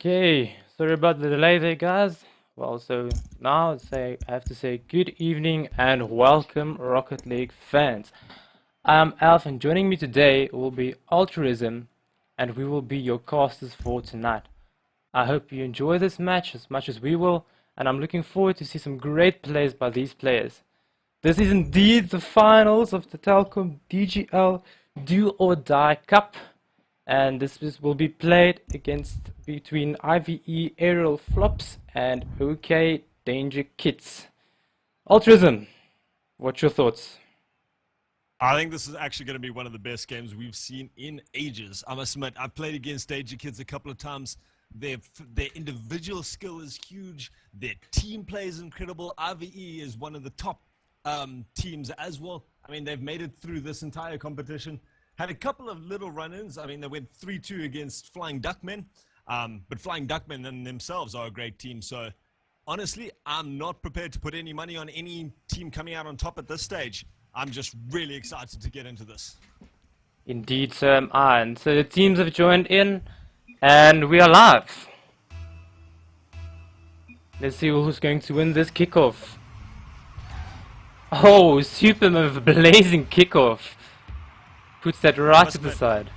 Okay, sorry about the delay there, guys. Well, so now I have to say good evening and welcome, Rocket League fans. I'm Alf, and joining me today will be Altruism, and we will be your casters for tonight. I hope you enjoy this match as much as we will, and I'm looking forward to see some great plays by these players. This is indeed the finals of the Telkom DGL Do or Die Cup, and this will be played against between IVE Aerial Flops and OK DangerKids. Altruism, what's your thoughts? I think this is actually going to be one of the best games we've seen in ages. I must admit, I've played against DangerKids a couple of times. Their individual skill is huge. Their team play is incredible. IVE is one of the top teams as well. I mean, they've made it through this entire competition. Had a couple of little run-ins. I mean, they went 3-2 against Flying Duckmen. But Flying Duckmen in themselves are a great team. So, honestly, I'm not prepared to put any money on any team coming out on top at this stage. I'm just really excited to get into this. Indeed, so am I. And so the teams have joined in, and we are live. Let's see who's going to win this kickoff. Oh, Superman with a blazing kickoff. Puts that right to the side.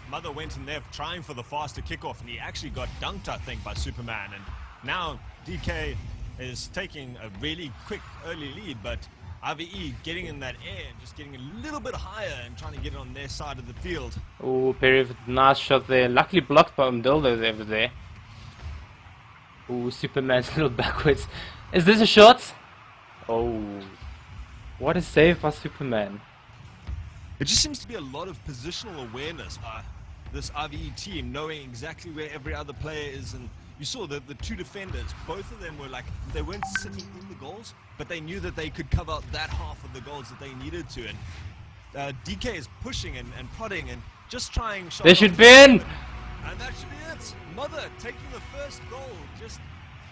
Mother went in there trying for the faster kickoff, and he actually got dunked, I think, by Superman. And now DK is taking a really quick early lead, but IVE getting in that air and just getting a little bit higher and trying to get it on their side of the field. Oh, Perry with a nice shot there. Luckily blocked by Umdildo over there. Oh, Superman's a little backwards. Is this a shot? Oh. What a save by Superman. It just seems to be a lot of positional awareness by this IVE team, knowing exactly where every other player is. And you saw the two defenders, both of them were like, they weren't sitting in the goals, but they knew that they could cover out that half of the goals that they needed to. And DK is pushing and prodding and just trying shots. They should be in! And that should be it. Mother taking the first goal, just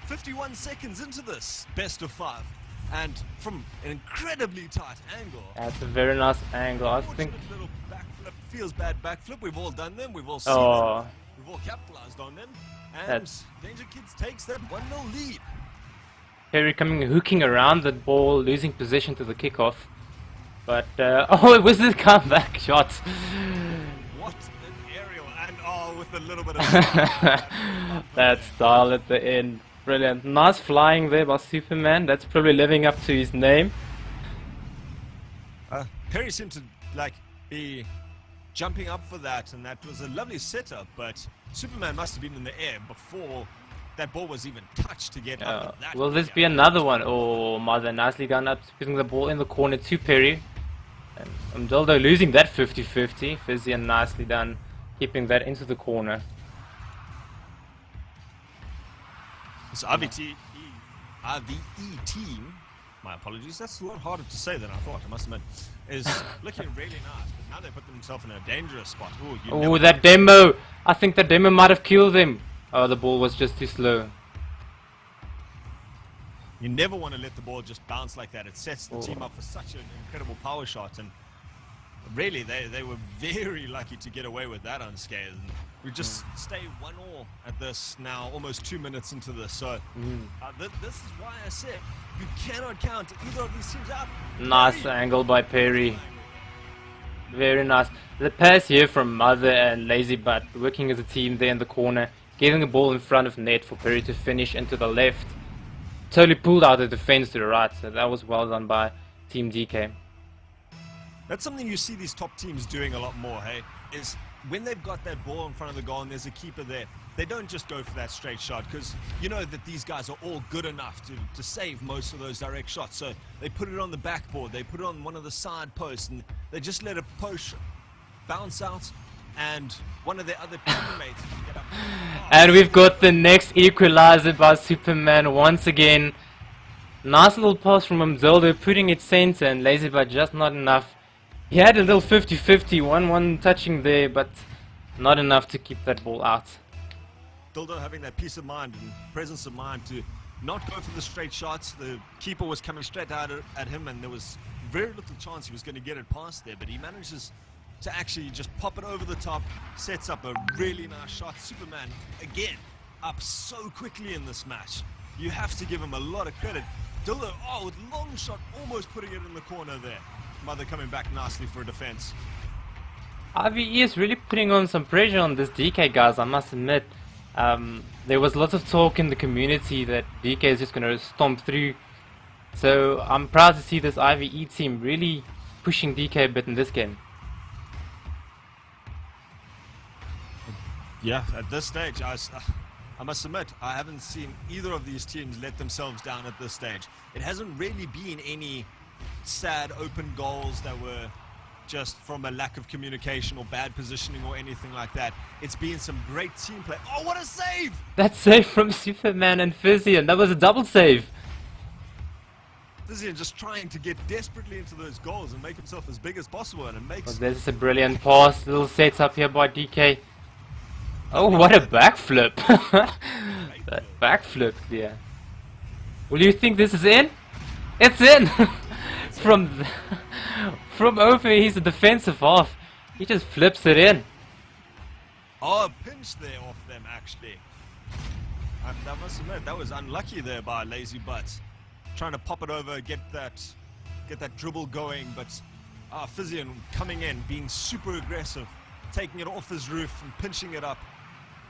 51 seconds into this best of 5. And from an incredibly tight angle. That's a very nice angle, I think. Little backflip, feels bad backflip. We've all done them. We've all seen them. We've all capitalized on them. And DangerKids takes that 1-0 lead. Perry hooking around the ball, losing position to the kickoff. But, oh, it was the comeback shot. What an aerial. And, with a little bit of that style at the end. Brilliant. Nice flying there by Superman. That's probably living up to his name. Perry seemed to be jumping up for that, and that was a lovely setup, but Superman must have been in the air before that ball was even touched to get up that. Will this be another one? Oh, Mother nicely done up, putting the ball in the corner to Perry. And Umdildo losing that 50-50. Fizian nicely done, keeping that into the corner. This IVE team, my apologies, that's a lot harder to say than I thought, I must admit, is looking really nice, but now they put themselves in a dangerous spot. Oh, that demo! I think that demo might have killed him. Oh, the ball was just too slow. You never want to let the ball just bounce like that. It sets the team up for such an incredible power shot, and really, they were very lucky to get away with that unscathed. We just stay 1-1 at this now, almost 2 minutes into this. So this is why I said you cannot count either of these teams out. Nice angle by Perry. Very nice. The pass here from Mother and Lazy Butt working as a team there in the corner, getting the ball in front of net for Perry to finish into the left. Totally pulled out the defense to the right, so that was well done by Team DK. That's something you see these top teams doing a lot more, hey? Is when they've got that ball in front of the goal and there's a keeper there, they don't just go for that straight shot, because you know that these guys are all good enough to save most of those direct shots. So they put it on the backboard, they put it on one of the side posts, and they just let a post bounce out, and one of their other teammates can get up. And we've got the next equalizer by Superman once again. Nice little pass from Umdildo, putting it center, and Lazy but just not enough. He had a little 50-50, 1-1 touching there, but not enough to keep that ball out. Dildo having that peace of mind and presence of mind to not go for the straight shots. The keeper was coming straight out at him, and there was very little chance he was going to get it past there, but he manages to actually just pop it over the top, sets up a really nice shot. Superman, again, up so quickly in this match. You have to give him a lot of credit. Dillo, oh, with long shot, almost putting it in the corner there. Mother coming back nicely for a defense. IVE is really putting on some pressure on this DK, guys, I must admit. There was lots of talk in the community that DK is just going to stomp through. So I'm proud to see this IVE team really pushing DK a bit in this game. Yeah, at this stage, I must admit, I haven't seen either of these teams let themselves down at this stage. It hasn't really been any sad open goals that were just from a lack of communication or bad positioning or anything like that. It's been some great team play. Oh, what a save! That save from Superman and Fizzian, that was a double save. Fizzian just trying to get desperately into those goals and make himself as big as possible, and it makes... Oh, this is a brilliant pass, little setup here by DK. Oh, what a backflip! That backflip there. Will you think this is in? It's in! From over, he's a defensive half. He just flips it in. Oh, a pinch there off them, actually. I must admit, that was unlucky there by Lazy Butts. Trying to pop it over, get that dribble going, but Fizzian coming in, being super aggressive, taking it off his roof and pinching it up.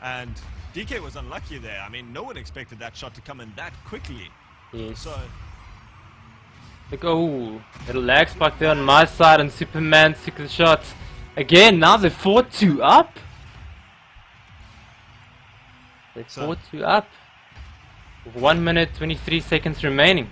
And DK was unlucky there. I mean, no one expected that shot to come in that quickly. Yes. So, look, oh, little lag spike there on my side, and Superman took the shot. Again, now they're 4-2 up. They're 4-2 up. With 1 minute 23 seconds remaining.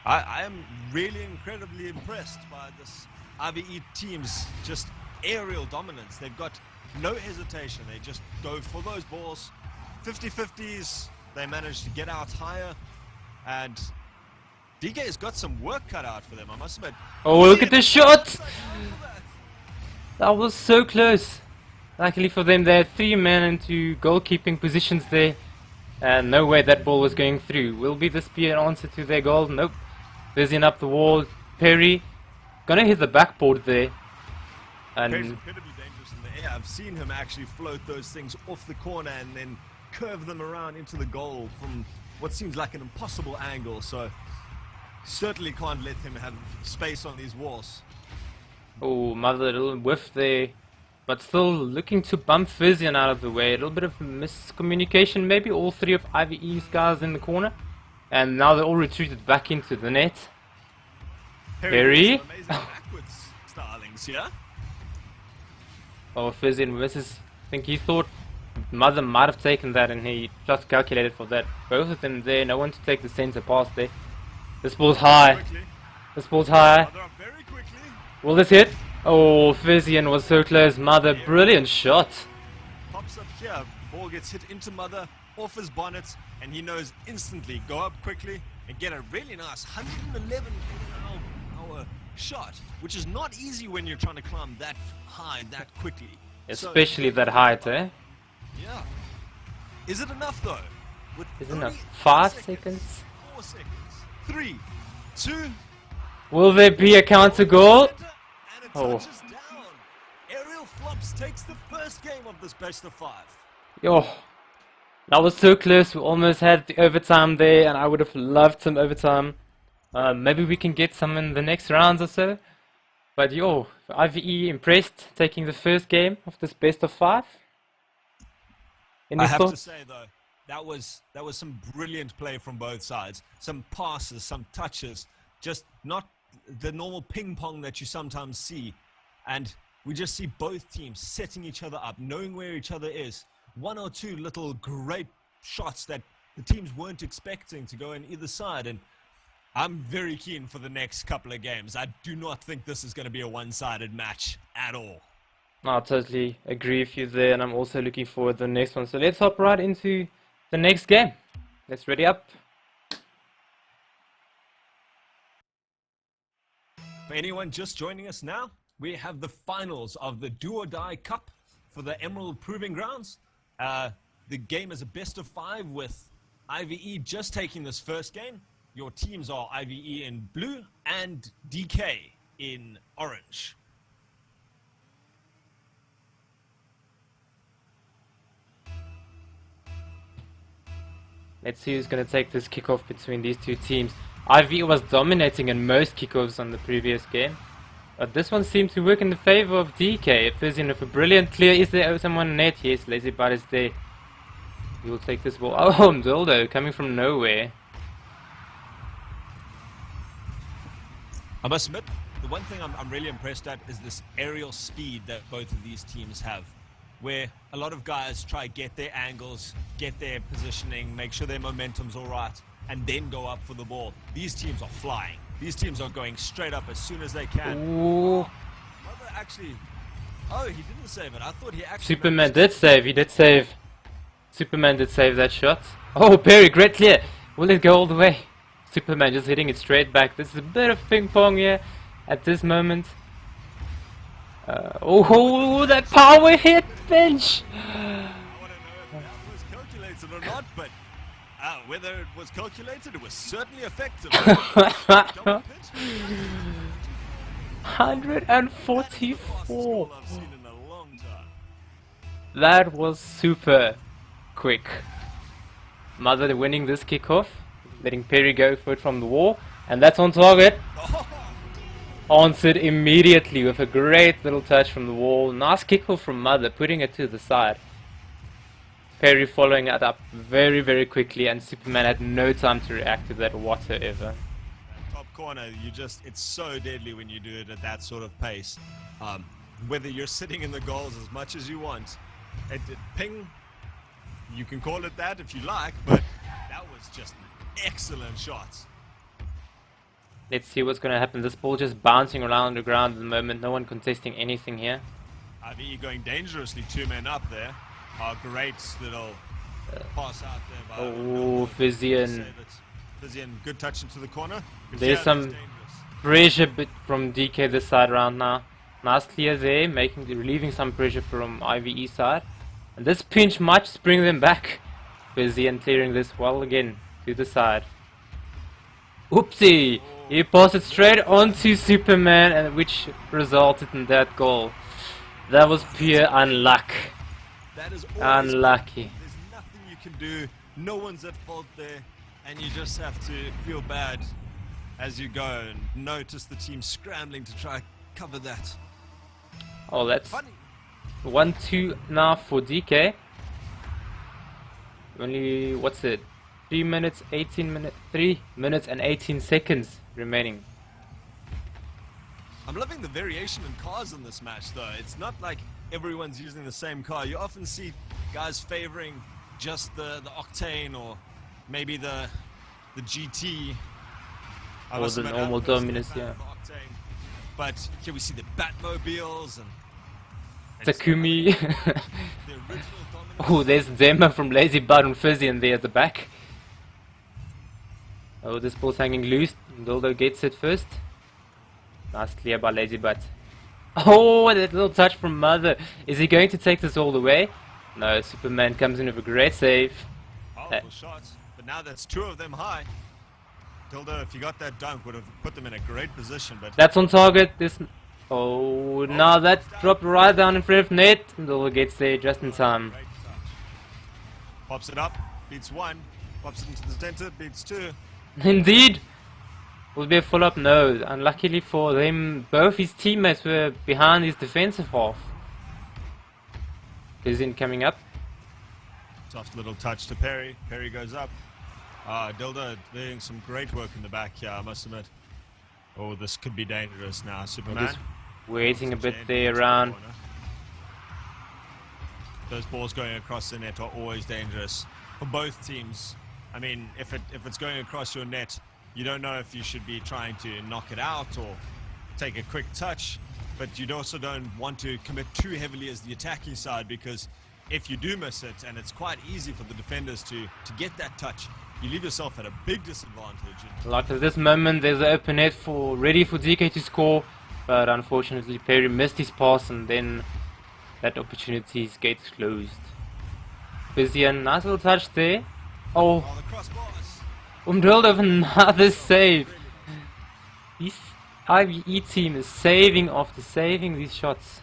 I am really incredibly impressed by this IVE team's just aerial dominance. They've got no hesitation. They just go for those balls. 50-50s. They manage to get out higher. And DK has got some work cut out for them, I must admit. Oh, look at the shot! That was so close. Luckily for them, they had 3 men into goalkeeping positions there. And no way that ball was going through. Will this be an answer to their goal? Nope. Busying up the wall. Perry gonna hit the backboard there. And Perry's incredibly dangerous in the air. I've seen him actually float those things off the corner and then curve them around into the goal from what seems like an impossible angle. So certainly can't let him have space on these walls. oh, mother, little whiff there. But still looking to bump Fizzian out of the way. A little bit of miscommunication maybe. All 3 of IVE's guys in the corner. And now they're all retreated back into the net. Perry. Amazing backwards stylings, yeah? Oh, Fizzian misses. I think he thought Mother might have taken that and he just calculated for that. Both of them there. No one to take the center pass there. This ball's high. This ball's high. Very quickly. Will this hit? Oh, Fizzian was so close. Mother, brilliant shot. Pops up here. Ball gets hit into Mother, off his bonnet, and he knows instantly. Go up quickly and get a really nice 111 km/h shot, which is not easy when you're trying to climb that high that quickly. Especially that height, eh? Yeah. Is it enough though? With Isn't enough. 5 seconds. 4 seconds. 3, 2. Will there be a counter goal? And it Oh. touches down. Aerial Flops takes the first game of this best of 5. Yo, that was so close. We almost had the overtime there, and I would have loved some overtime. Maybe we can get some in the next rounds or so. But yo, IVE impressed, taking the first game of this best of 5. I have to say though, that was some brilliant play from both sides. Some passes, some touches, just not the normal ping pong that you sometimes see. And we just see both teams setting each other up, knowing where each other is. 1 or 2 little great shots that the teams weren't expecting to go in either side. And I'm very keen for the next couple of games. I do not think this is going to be a one-sided match at all. I totally agree with you there, and I'm also looking forward to the next one. So let's hop right into the next game. Let's ready up. For anyone just joining us now, we have the finals of the Do or Die Cup for the Emerald Proving Grounds. The game is a best of 5 with IVE just taking this first game. Your teams are IVE in blue and DK in orange. Let's see who's going to take this kickoff between these two teams. IV was dominating in most kickoffs on the previous game, but this one seemed to work in the favor of DK. Fizian with a brilliant clear. Is there someone net? Yes, LazyBot is there. He will take this ball. Oh, Mdoldo coming from nowhere. I must admit, the one thing I'm really impressed at is this aerial speed that both of these teams have, where a lot of guys try to get their angles, get their positioning, make sure their momentum's all right, and then go up for the ball. These teams are flying. These teams are going straight up as soon as they can. Ooh. Mother actually... Oh, he didn't save it. I thought he actually... Superman did save. He did save. Superman did save that shot. Oh, Perry, great clear. Will it go all the way? Superman just hitting it straight back. This is a bit of ping pong here at this moment. Oh, that power hit, bench! I want to know if that was calculated or not, but whether it was calculated, it was certainly effective. 144. That was super quick. Mother winning this kickoff, letting Perry go for it from the wall, and that's on target. Answered immediately with a great little touch from the wall. Nice kickoff from Mother, putting it to the side. Perry following it up very, very quickly, and Superman had no time to react to that whatsoever. That top corner, it's so deadly when you do it at that sort of pace. Whether you're sitting in the goals as much as you want, ping, you can call it that if you like, but that was just an excellent shot. Let's see what's going to happen. This ball just bouncing around the ground at the moment. No one contesting anything here. IV going dangerously, 2 men up there. Great little pass out there by... Oh, Fizian. Fizian, good touch into the corner. There's some pressure bit from DK this side round now. Nice clear there, relieving some pressure from IVE side. And this pinch might just bring them back. Fizian clearing this well again to the side. Oopsie! He passed it straight onto Superman, and which resulted in that goal. That was pure unluck. That is unlucky. There's nothing you can do. No one's at fault there, and you just have to feel bad as you go and notice the team scrambling to try cover that. Oh, that's 1-2 now for DK. Only what's it? 3 minutes and 18 seconds remaining. I'm loving the variation in cars in this match though. It's not like everyone's using the same car. You often see guys favoring just the Octane or maybe the GT. Or the normal Dominus, yeah. But here we see the Batmobiles and Takumi. Oh, there's Zemma from LazyBot and Fizian there at the back. Oh, this ball's hanging loose. Dildo gets it first. Nice clear by LazyBot. Oh, that little touch from Mother. Is he going to take this all the way? No, Superman comes in with a great save. Powerful shots, but now that's 2 of them high. Dildo, if you got that dunk, would have put them in a great position. But that's on target. Oh, now that dropped right down in front of net. Dildo gets there just in time. Pops it up, beats 1. Pops it into the center, beats 2. Indeed. Will be a follow-up? No. Unluckily for them, both his teammates were behind his defensive half. Fizian coming up. Soft little touch to Perry. Perry goes up. Dildo doing some great work in the back here, I must admit. Oh, this could be dangerous now. Superman. Just waiting a bit there around. Those balls going across the net are always dangerous for both teams. I mean, if it's going across your net, you don't know if you should be trying to knock it out or take a quick touch, but you also don't want to commit too heavily as the attacking side, because if you do miss it, and it's quite easy for the defenders to get that touch, you leave yourself at a big disadvantage. Like at this moment, there's an open net ready for DK to score, but unfortunately Perry missed his pass, and then that opportunity's gates closed. Fizian, nice little touch there. Oh, the crossbars. Umdrilled of another save. This IVE team is saving after saving these shots.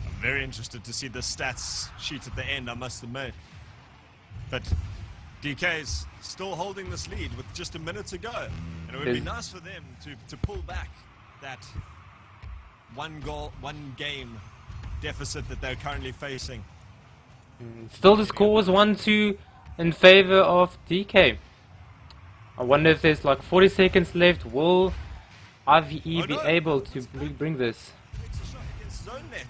I'm very interested to see the stats sheet at the end, I must admit. But DK's still holding this lead with just a minute to go. And it would be nice for them to pull back that one game deficit that they're currently facing. Still the score is 1-2 in favor of DK. I wonder if there's like 40 seconds left. Will IVE be able to bring this? Takes a shot against zone net.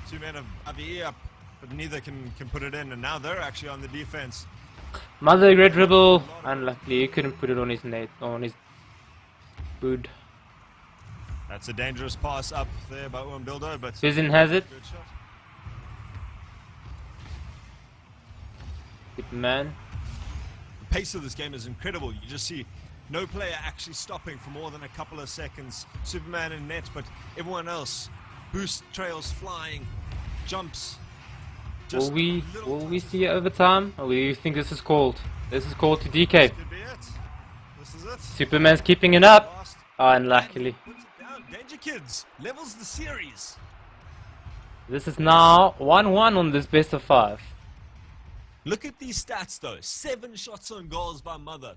Two men of IVE up, but neither can put it in, and now they're actually on the defense. Mother great dribble. Unluckily, he couldn't put it on his net, on his boot. That's a dangerous pass up there by Dildo, but Fizin has it. good shot. Good man. The pace of this game is incredible. You just see no player actually stopping for more than a couple of seconds. Superman in net, but everyone else boost trails, flying, jumps. Will we see it overtime? Or do you think this is called? This is called to DK. This could be it. This is it. Superman's keeping it up. Last. Unluckily. Puts it down. DangerKids levels the series. This is now 1-1 on this best of 5. Look at these stats though. 7 shots on goals by Mother.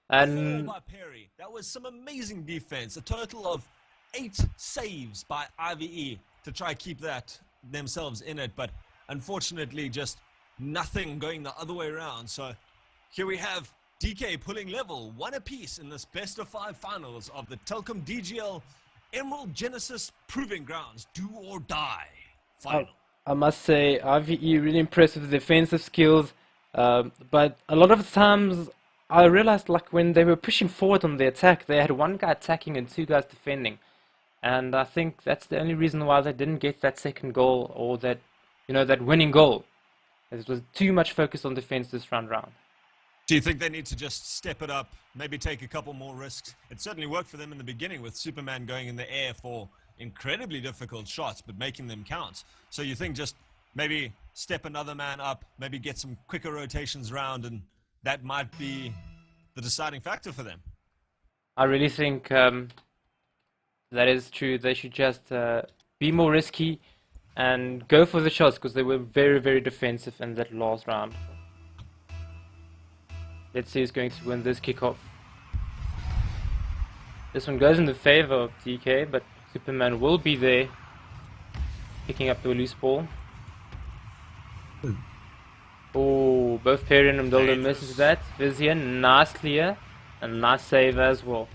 4 And by Perry. That was some amazing defense. A total of 8 saves by IVE to try keep that themselves in it. But unfortunately, just nothing going the other way around. So here we have DK pulling level 1 apiece in this best of 5 finals of the Telkom DGL Emerald Genesis Proving Grounds Do or Die final. I must say, IVE really impressed with the defensive skills. But a lot of times, I realized like when they were pushing forward on the attack, they had 1 guy attacking and 2 guys defending. And I think that's the only reason why they didn't get that second goal or that, that winning goal. It was too much focus on defense this round. Do you think they need to just step it up, maybe take a couple more risks? It certainly worked for them in the beginning with Superman going in the air for incredibly difficult shots, but making them count. So you think just maybe step another man up, maybe get some quicker rotations around, and that might be the deciding factor for them? I really think that is true. They should just be more risky and go for the shots because they were very, very defensive in that last round. Let's see who's going to win this kickoff. This one goes in the favor of DK, but Superman will be there picking up the loose ball. Oh, both Perry and Mdoldo misses that. Vizian, nice clear and nice save as well.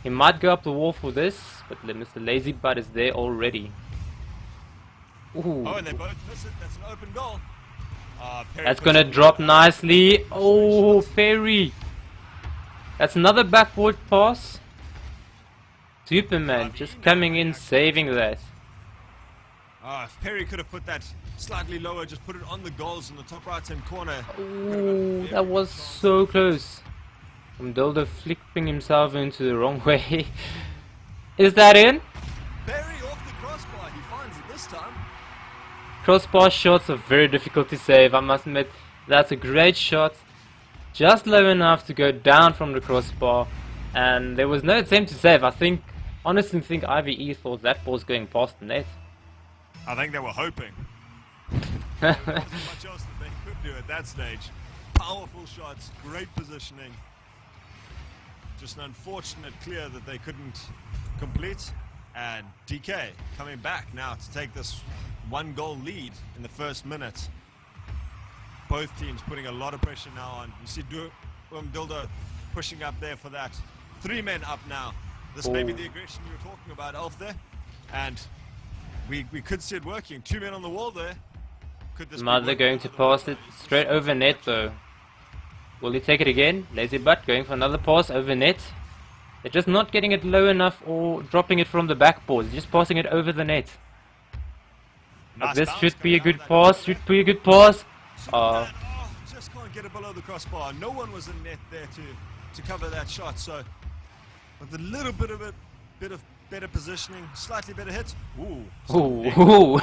He might go up the wall for this, but Mr. Lazy Butt is there already. Ooh. Oh, and they both miss it. That's an open goal. That's gonna drop nicely. Oh, Perry. That's another backboard pass. Superman just coming in, saving that. If Perry could have put that slightly lower, just put it on the goals in the top right-hand corner. Oh, that was so close. Mdoldo flipping himself into the wrong way. Is that in? Perry off the crossbar. He finds it this time. Crossbar shots are very difficult to save, I must admit. That's a great shot. Just low enough to go down from the crossbar. And there was no attempt to save. Honestly think IVE thought that ball was going past the net. I think they were hoping. There wasn't much else that they could do at that stage. Powerful shots, great positioning. Just an unfortunate clear that they couldn't complete. And DK coming back now to take this 1-goal lead in the first minute. Both teams putting a lot of pressure now on. You see Dildo pushing up there for that. 3 men up now. This may be the aggression you were talking about, Elf, there. And we could see it working. 2 men on the wall there. Could this Mother going to pass it straight over net though. Will he take it again? Lazy Butt going for another pass over net. They're just not getting it low enough or dropping it from the backboard. They're just passing it over the net. Nice This bounce should be a coming good out pass. Should be a good pass. Superman, just can't get it below the crossbar. No one was in net there to cover that shot. So with a little bit of better positioning, slightly better hit. Ooh. Ooh.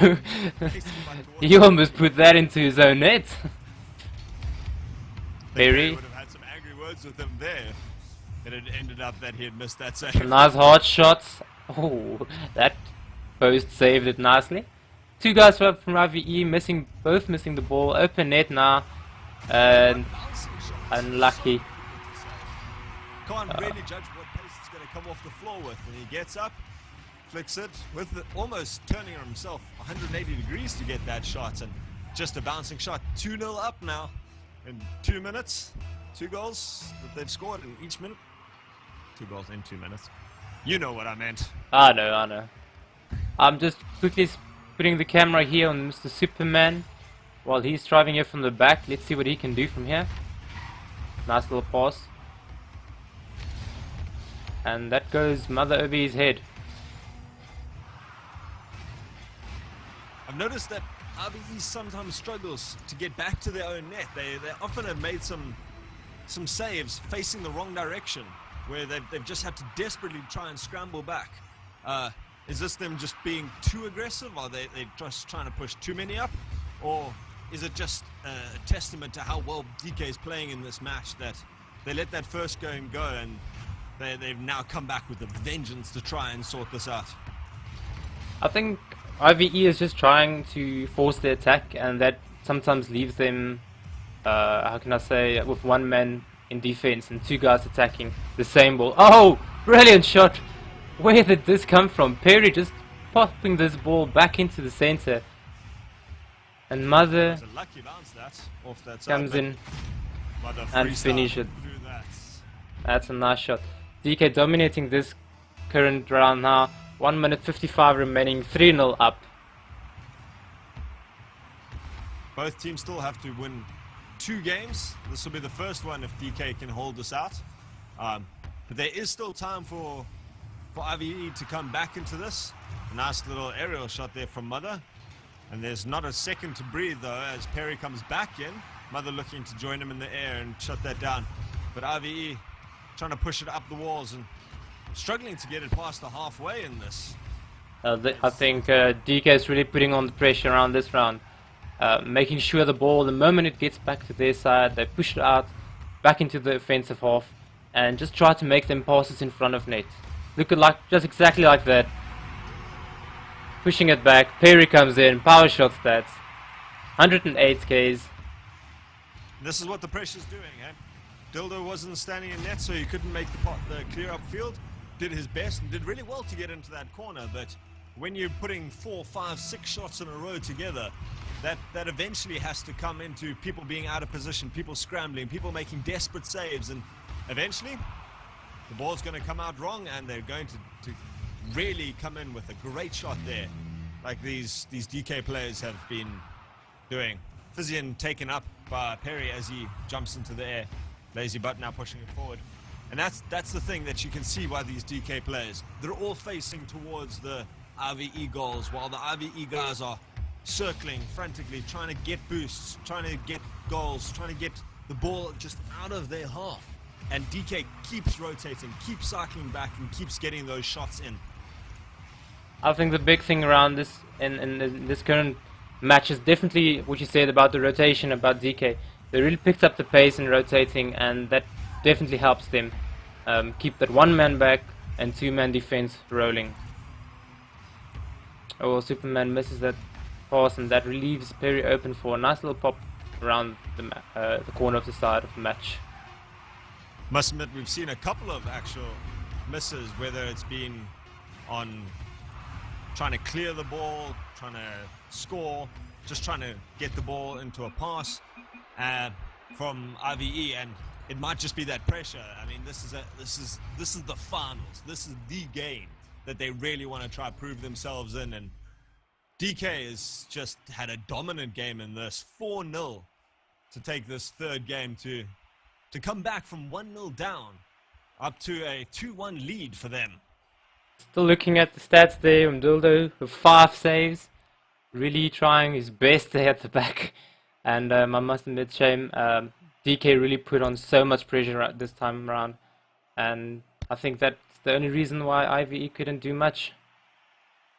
He almost put that into his own net. Perry would have had some angry words with him there. It had ended up that he had missed that save. Nice hard shots. Oh, that post saved it nicely. Two guys from IVE both missing the ball. Open net now, and unlucky. Can't really judge what pace it's going to come off the floor with. And he gets up, flicks it, with almost turning himself 180 degrees to get that shot. And just a bouncing shot. 2-0 up now in 2 minutes. 2 goals that they've scored in each minute. 2 goals in 2 minutes. You know what I meant. I know. I'm just quickly putting the camera here on Mr. Superman while he's driving here from the back. Let's see what he can do from here. Nice little pass. And that goes Mother over his head. I've noticed that RBE sometimes struggles to get back to their own net. They often have made some saves facing the wrong direction, where they've just had to desperately try and scramble back. Is this them just being too aggressive? Are they just trying to push too many up? Or is it just a testament to how well DK is playing in this match that they let that first game go and they've now come back with a vengeance to try and sort this out? I think IVE is just trying to force the attack, and that sometimes leaves them, how can I say, with one man in defense and 2 guys attacking the same ball. Oh, brilliant shot! Where did this come from? Perry just popping this ball back into the center. And Mother It's a lucky bounce off that comes side, in Mother and freestyle finish it. through that. That's a nice shot. DK dominating this current round now. 1 minute 55 remaining, 3-0 up. Both teams still have to win 2 games. This will be the first one if DK can hold this out. But there is still time for IVE to come back into this. A nice little aerial shot there from Mother. And there's not a second to breathe though as Perry comes back in. Mother looking to join him in the air and shut that down. But IVE trying to push it up the walls and struggling to get it past the halfway in this. I think DK is really putting on the pressure around this round. Making sure the ball, the moment it gets back to their side, they push it out, back into the offensive half, and just try to make them passes in front of net. Look at just exactly like that. Pushing it back, Perry comes in, power shot stats. 108 Ks. This is what the pressure's doing, eh? Dildo wasn't standing in net, so he couldn't make the clear up field. Did his best and did really well to get into that corner, but when you're putting 4, 5, 6 shots in a row together, that eventually has to come into people being out of position, people scrambling, people making desperate saves, and eventually the ball's going to come out wrong and they're going to really come in with a great shot there, like these DK players have been doing. Fizian taken up by Perry as he jumps into the air. Lazy Butt now pushing it forward. And that's the thing that you can see by these DK players. They're all facing towards the IVE goals, while the IVE guys are circling frantically, trying to get boosts, trying to get goals, trying to get the ball just out of their half. And DK keeps rotating, keeps cycling back, and keeps getting those shots in. I think the big thing around this in this current match is definitely what you said about the rotation, about DK. They really picked up the pace in rotating, and that definitely helps them keep that 1-man back and 2-man defense rolling. Oh, well, Superman misses that pass, and that relieves Perry open for a nice little pop around the corner of the side of the match. Must admit, we've seen a couple of actual misses, whether it's been on trying to clear the ball, trying to score, just trying to get the ball into a pass from IVE, and it might just be that pressure. I mean, this is the finals. This is the game that they really want to try prove themselves in, and DK has just had a dominant game in this. 4-0 to take this third game to come back from 1-0 down up to a 2-1 lead for them. Still looking at the stats there, Mdildo with 5 saves, really trying his best there at the back. And I must admit, shame, DK really put on so much pressure this time around. And I think that's the only reason why IVE couldn't do much.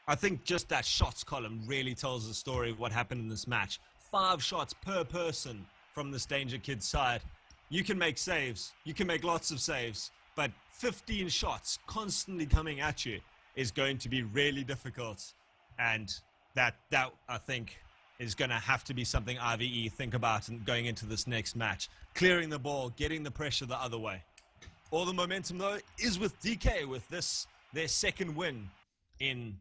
I think just that shots column really tells the story of what happened in this match. 5 shots per person from this DangerKids side. You can make saves, you can make lots of saves, but 15 shots constantly coming at you is going to be really difficult. And that I think is going to have to be something IVE think about and going into this next match. Clearing the ball, getting the pressure the other way. All the momentum, though, is with DK with this, their second win in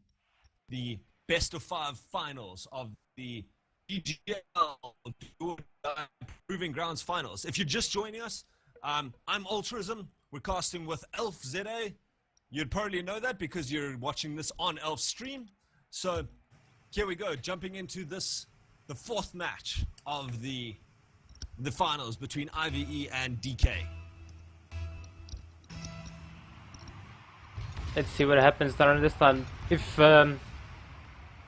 the best of 5 finals of the DGL Proving Grounds finals. If you're just joining us, I'm Ultraism. We're casting with Elf ZA. You'd probably know that because you're watching this on Elf's stream. So here we go, jumping into this, the 4th match of the finals between IVE and DK. Let's see what happens down this time. If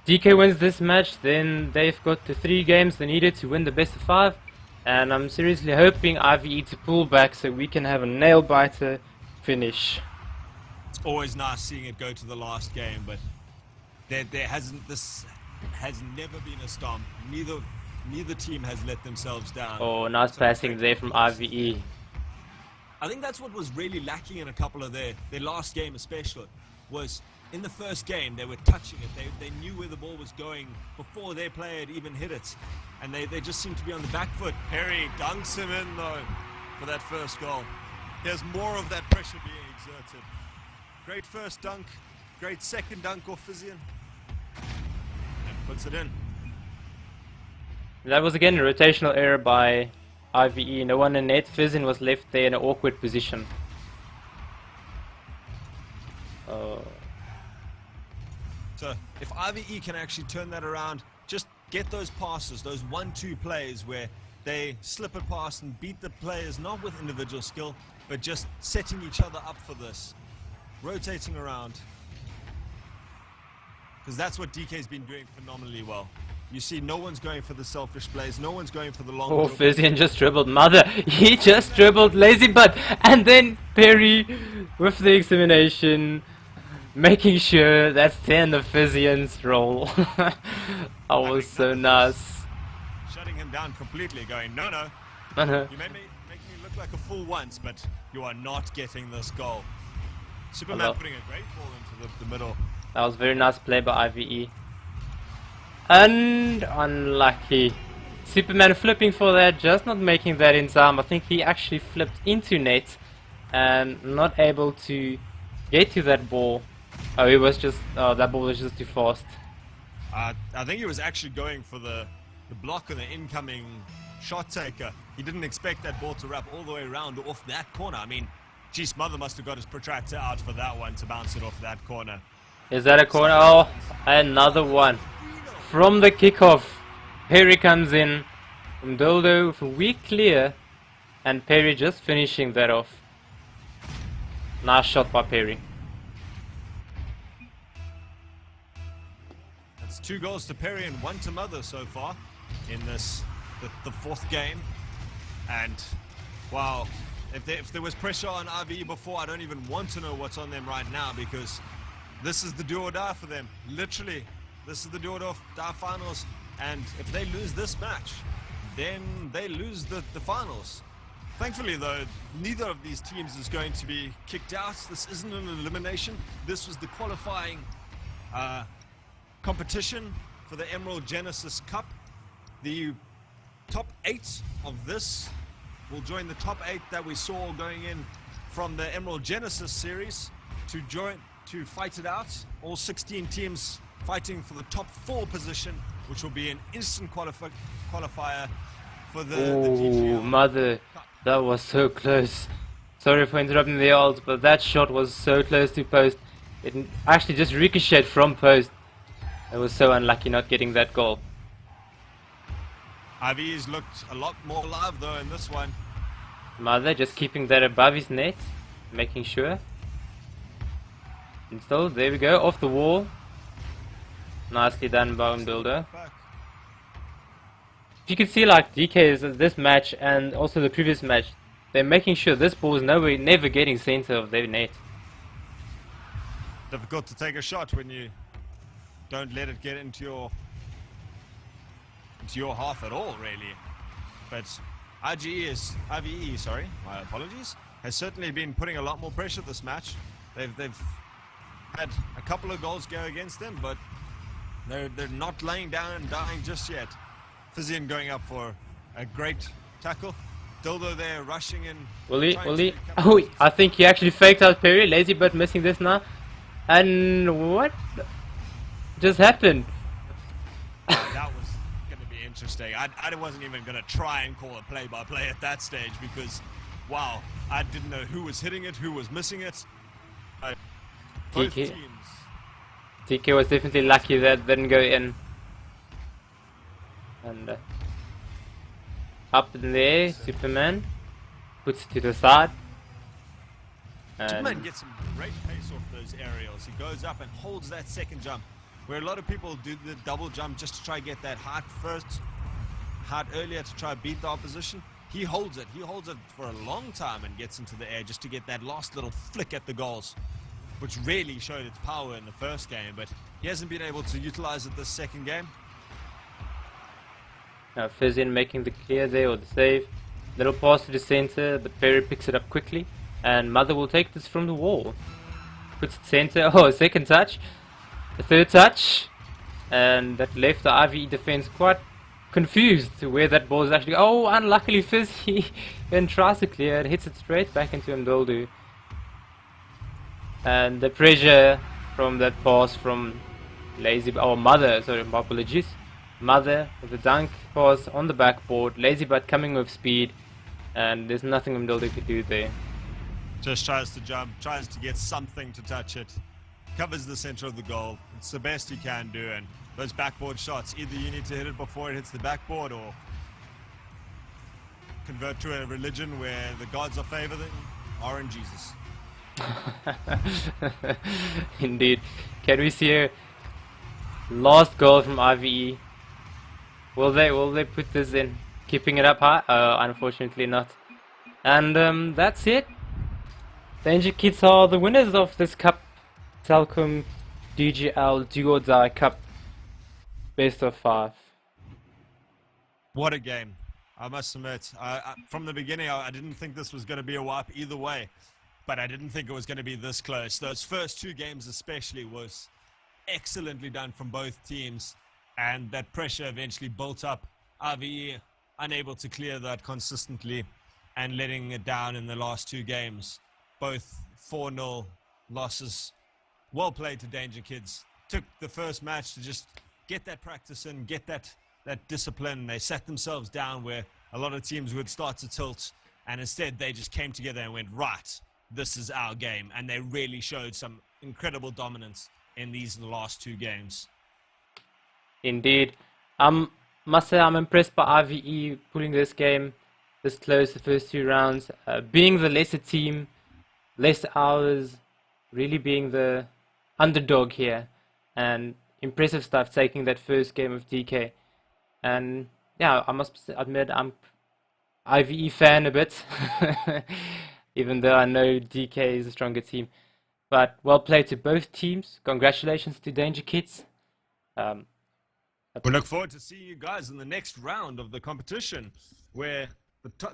DK wins this match, then they've got the 3 games they needed to win the best of 5. And I'm seriously hoping IVE to pull back so we can have a nail-biter finish. It's always nice seeing it go to the last game, but this has never been a stomp. Neither team has let themselves down. Oh, nice passing there from IVE. I think that's what was really lacking in a couple of their last game especially, was in the first game they were touching it. They knew where the ball was going before their player had even hit it. And they just seemed to be on the back foot. Perry dunks him in though for that first goal. Here's more of that pressure being exerted. Great first dunk, great second dunk off Fizian. And puts it in. That was again a rotational error by IVE. No one in net. Fizian was left there in an awkward position. So if IVE can actually turn that around, just get those passes, those 1-2 plays where they slip it past and beat the players, not with individual skill, but just setting each other up for this. Rotating around. Because that's what DK's been doing phenomenally well. You see, no one's going for the selfish plays, no one's going for the long... Oh, Fizian just dribbled. Mother, he just dribbled lazy butt. And then Perry with the examination, making sure that's 10 of Fizian's role. That was so nice. Shutting him down completely, going, no. You make me look like a fool once, but you are not getting this goal. Superman putting a great ball into the middle. That was very nice play by IVE. And unlucky. Superman flipping for that, just not making that in time. I think he actually flipped into net and not able to get to that ball. Oh, he was just, that ball was just too fast. I think he was actually going for the block of the incoming shot taker. He didn't expect that ball to wrap all the way around off that corner. I mean, geez, Mother must have got his protractor out for that one to bounce it off that corner. Is that a corner? Oh, another one. From the kickoff, Perry comes in. Mdoldo with a weak clear, and Perry just finishing that off. Nice shot by Perry. That's 2 goals to Perry and 1 to Mother so far in this, the 4th game. And wow, if there was pressure on RVE before, I don't even want to know what's on them right now, because this is the do or die for them. Literally, this is the do or die finals. And if they lose this match, then they lose the finals. Thankfully, though, neither of these teams is going to be kicked out. This isn't an elimination. This was the qualifying competition for the Emerald Genesis Cup. The top 8 of this will join the top 8 that we saw going in from the Emerald Genesis series to fight it out. All 16 teams fighting for the top 4 position, which will be an instant qualifier for the DGL. Mother, that was so close. Sorry for interrupting the odds, but that shot was so close to post. It actually just ricocheted from post. I was so unlucky not getting that goal. IV's looked a lot more live though in this one. Mother just keeping that above his net, making sure. And still, there we go, off the wall. Nicely done by Builder. You can see like DK's this match and also the previous match, they're making sure this ball is never getting center of their net. Difficult to take a shot when you don't let it get into your half at all, really. But IVE, sorry, my apologies, has certainly been putting a lot more pressure this match. They've had a couple of goals go against them, but They're not laying down and dying just yet. Fizian going up for a great tackle. Dildo there rushing in. Will he? trying Will to he? recover Oh, distance. I think he actually faked out Perry. Lazy Bird missing this now. And what just happened? That was going to be interesting. I wasn't even going to try and call a play-by-play at that stage because, wow, I didn't know who was hitting it, who was missing it. Both TK. teams. TK was definitely lucky that didn't go in. And up in the air, Superman puts it to the side. Superman And gets some great pace off those aerials. He goes up and holds that second jump. Where a lot of people do the double jump just to try to get that height first, height earlier to try to beat the opposition. He holds it. He holds it for a long time and gets into the air just to get that last little flick at the goals, which really showed its power in the first game, but he hasn't been able to utilize it this second game. now Fizian making the clear there, or the save. Little pass to the center, but Perry picks it up quickly. And Mother will take this from the wall. Puts it center. Oh, second touch. The third touch. And that left the IVE defense quite confused to where that ball is actually. Oh, unluckily Fizzy then tries to clear and hits it straight back into Mdoldu. And the pressure from that pass from Lazy, our Mother, sorry, my apologies. Mother with the dunk pass on the backboard. Lazy Butt coming with speed. And there's nothing Mdoldu could do there. Just tries to jump, tries to get something to touch it. Covers the center of the goal. It's the best he can do, and those backboard shots, either you need to hit it before it hits the backboard or convert to a religion where the gods are favored are in Jesus. Indeed. Can we see a last goal from IVE? Will they put this in? Keeping it up high? Unfortunately not. And that's it. DangerKids are the winners of this cup. Telkom DGL Do or Die Cup. Best of 5. What a game. I must admit, from the beginning, I didn't think this was going to be a wipe either way, but I didn't think it was going to be this close. Those first two games especially was excellently done from both teams, and that pressure eventually built up. IVE unable to clear that consistently and letting it down in the last two games. Both 4-0 losses. Well played to DangerKids. Took the first match to just get that practice in, get that discipline. They sat themselves down where a lot of teams would start to tilt, and instead they just came together and went, right, this is our game. And they really showed some incredible dominance in these last two games. Indeed. Must say I'm impressed by IVE pulling this game this close, the first 2 rounds. Being the lesser team, less hours, really being the underdog here, and impressive stuff taking that first game of DK. And yeah, I must admit I'm IVE fan a bit, even though I know DK is a stronger team. But well played to both teams. Congratulations to DangerKids. We look forward to seeing you guys in the next round of the competition, where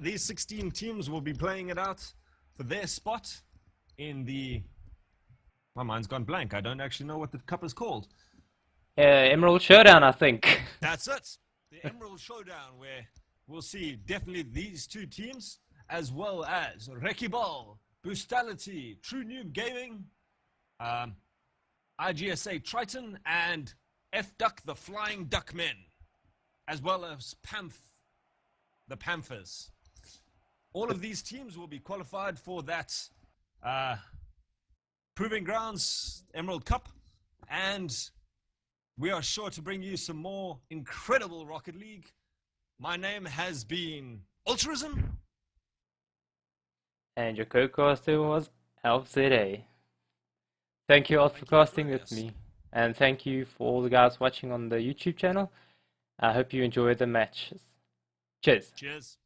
these 16 teams will be playing it out for their spot in the... My mind's gone blank. I don't actually know what the cup is called. Emerald Showdown, I think. That's it. The Emerald Showdown, where we'll see definitely these two teams, as well as Rekibal, Boostality, True Noob Gaming, IGSA Triton, and F-Duck the Flying Duckmen, as well as the Panthers. All of these teams will be qualified for that Proving Grounds Emerald Cup, and we are sure to bring you some more incredible Rocket League. My name has been Ultraism. And your co-caster was AlfZA. Thank you all for casting with me. And thank you for all the guys watching on the YouTube channel. I hope you enjoyed the matches. Cheers. Cheers.